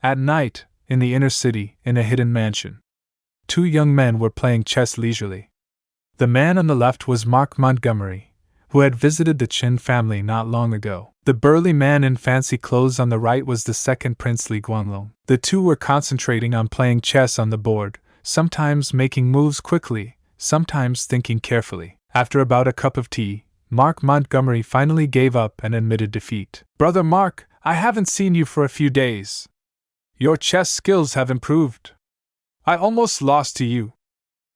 At night, in the inner city, in a hidden mansion, two young men were playing chess leisurely. The man on the left was Mark Montgomery, who had visited the Qin family not long ago. The burly man in fancy clothes on the right was the second Prince Li Guanglong. The two were concentrating on playing chess on the board, sometimes making moves quickly, sometimes thinking carefully. After about a cup of tea, Mark Montgomery finally gave up and admitted defeat. "Brother Mark, I haven't seen you for a few days. Your chess skills have improved. I almost lost to you."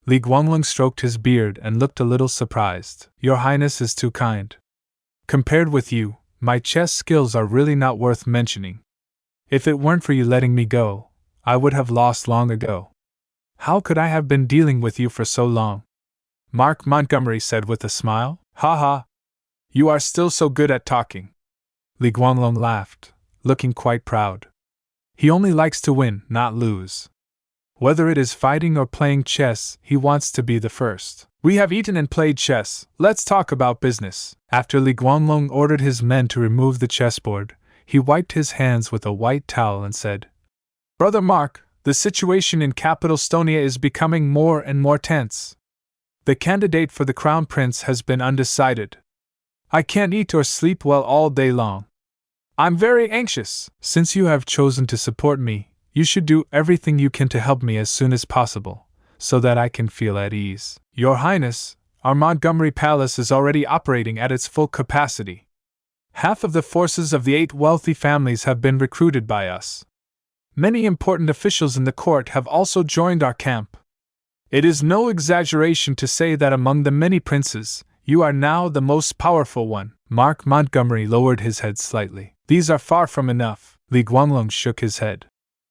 Li Guanglong stroked his beard and looked a little surprised. "Your Highness is too kind. Compared with you, my chess skills are really not worth mentioning. If it weren't for you letting me go, I would have lost long ago. How could I have been dealing with you for so long?" Mark Montgomery said with a smile. "Ha ha! You are still so good at talking." Li Guanglong laughed, looking quite proud. He only likes to win, not lose. Whether it is fighting or playing chess, he wants to be the first. "We have eaten and played chess, let's talk about business." After Li Guanglong ordered his men to remove the chessboard, he wiped his hands with a white towel and said, "Brother Mark, the situation in capital Stonia is becoming more and more tense. The candidate for the crown prince has been undecided. I can't eat or sleep well all day long. I'm very anxious. Since you have chosen to support me, you should do everything you can to help me as soon as possible, so that I can feel at ease. Your Highness, our Montgomery Palace is already operating at its full capacity. Half of the forces of the 8 wealthy families have been recruited by us. Many important officials in the court have also joined our camp. It is no exaggeration to say that among the many princes, you are now the most powerful one." Mark Montgomery lowered his head slightly. "These are far from enough." Li Guanglong shook his head.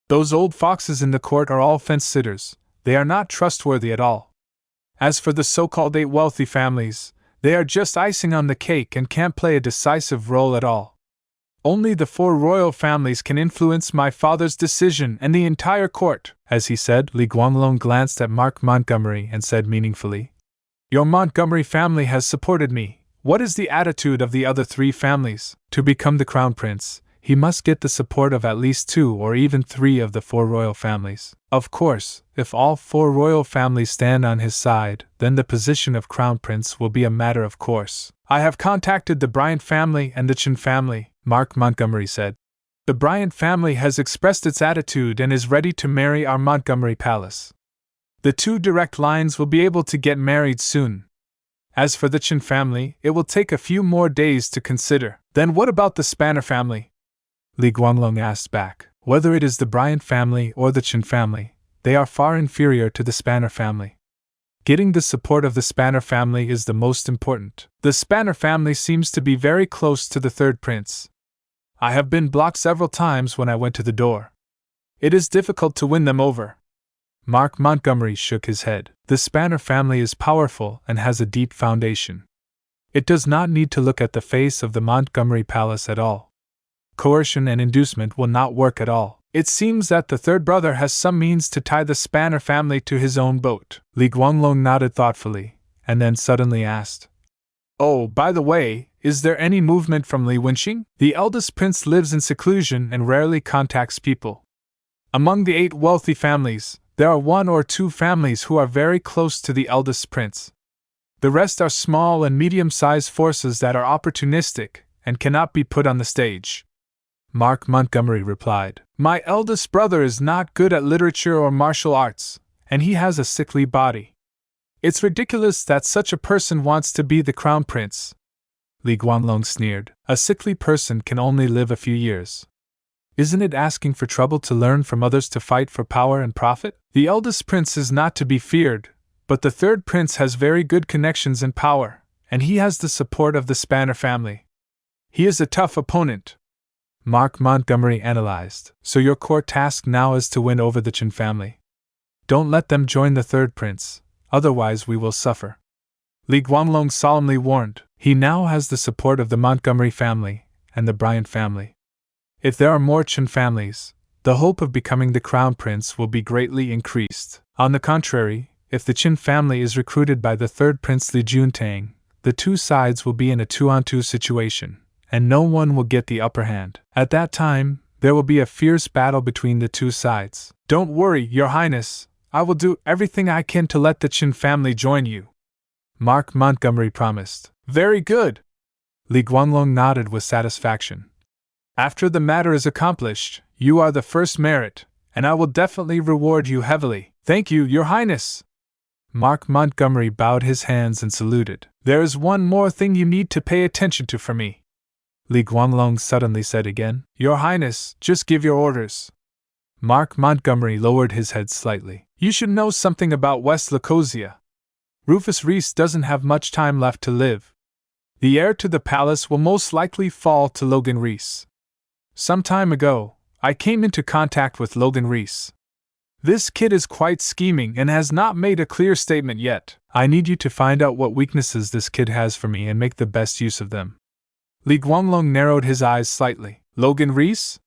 "Those old foxes in the court are all fence-sitters. They are not trustworthy at all. As for the so-called 8 wealthy families, they are just icing on the cake and can't play a decisive role at all. Only the 4 royal families can influence my father's decision and the entire court." As he said, Li Guanglong glanced at Mark Montgomery and said meaningfully, "Your Montgomery family has supported me. What is the attitude of the other 3 families? To become the crown prince, he must get the support of at least 2 or even 3 of the 4 royal families. Of course, if all 4 royal families stand on his side, then the position of crown prince will be a matter of course. I have contacted the Bryant family and the Qin family," Mark Montgomery said. "The Bryant family has expressed its attitude and is ready to marry our Montgomery Palace. The 2 direct lines will be able to get married soon. As for the Qin family, it will take a few more days to consider." "Then what about the Spanner family?" Li Guanglong asked back. "Whether it is the Bryant family or the Qin family, they are far inferior to the Spanner family. Getting the support of the Spanner family is the most important. The Spanner family seems to be very close to the 3rd prince. I have been blocked several times when I went to the door. It is difficult to win them over." Mark Montgomery shook his head. "The Spanner family is powerful and has a deep foundation. It does not need to look at the face of the Montgomery Palace at all. Coercion and inducement will not work at all. It seems that the 3rd brother has some means to tie the Spanner family to his own boat." Li Guanglong nodded thoughtfully, and then suddenly asked, "Oh, by the way, is there any movement from Li Wenqing? The eldest prince lives in seclusion and rarely contacts people. Among the 8 wealthy families, there are 1 or 2 families who are very close to the eldest prince. The rest are small and medium-sized forces that are opportunistic and cannot be put on the stage." Mark Montgomery replied, "My eldest brother is not good at literature or martial arts, and he has a sickly body. It's ridiculous that such a person wants to be the crown prince." Li Guanglong sneered. "A sickly person can only live a few years. Isn't it asking for trouble to learn from others to fight for power and profit? The eldest prince is not to be feared, but the 3rd prince has very good connections and power, and he has the support of the Spanner family. He is a tough opponent." Mark Montgomery analyzed. "So your core task now is to win over the Qin family. Don't let them join the 3rd prince, otherwise we will suffer." Li Guanglong solemnly warned. He now has the support of the Montgomery family and the Bryant family. If there are more Qin families, the hope of becoming the crown prince will be greatly increased. On the contrary, if the Qin family is recruited by the 3rd prince Li Juntang, the 2 sides will be in a 2-on-2 situation, and no one will get the upper hand. At that time, There will be a fierce battle between the two sides. Don't worry, Your Highness. I will do everything I can to let the Qin family join you, Mark Montgomery promised. Very good. Li Guanglong nodded with satisfaction. After the matter is accomplished, you are the first merit, and I will definitely reward you heavily. Thank you, Your Highness. Mark Montgomery bowed his hands and saluted. There is one more thing you need to pay attention to for me, Li Guanglong suddenly said again. Your Highness, just give your orders. Mark Montgomery lowered his head slightly. You should know something about West Lacosia. Rufus Reese doesn't have much time left to live. The heir to the palace will most likely fall to Logan Reese. Some time ago, I came into contact with Logan Reese. This kid is quite scheming and has not made a clear statement yet. I need you to find out what weaknesses this kid has for me and make the best use of them. Li Guanglong narrowed his eyes slightly. Logan Reese?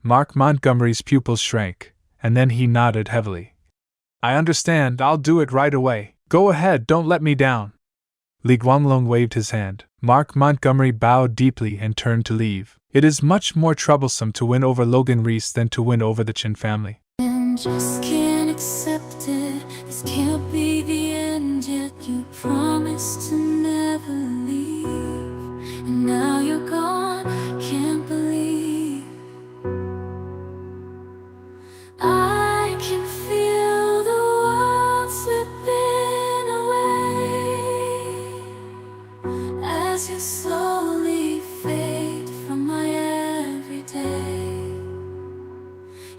Mark Montgomery's pupils shrank, and then he nodded heavily. I understand, I'll do it right away. Go ahead, don't let me down. Li Guanglong waved his hand. Mark Montgomery bowed deeply and turned to leave. It is much more troublesome to win over Logan Reese than to win over the Qin family. Just can't accept it. This can't be the end yet. You promised to never leave, and now you're gone. Can't believe I can feel the world slipping away as you slowly fade from my everyday.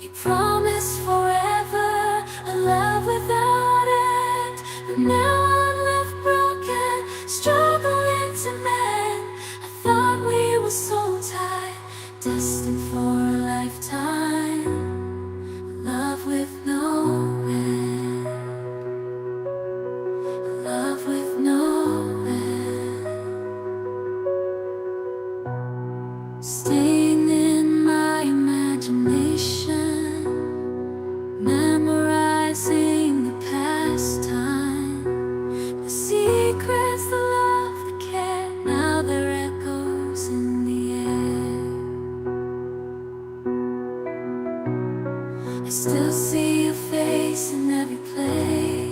You promised forever a love without end, but now I'm left broken, struggling to mend. I thought we were so tied, destined for a lifetime. Love with no end, love with no end. Staying in my imagination, memorizing the past time, the secrets, the love, the care. Now they're echoes in the air. I still see your face in every place.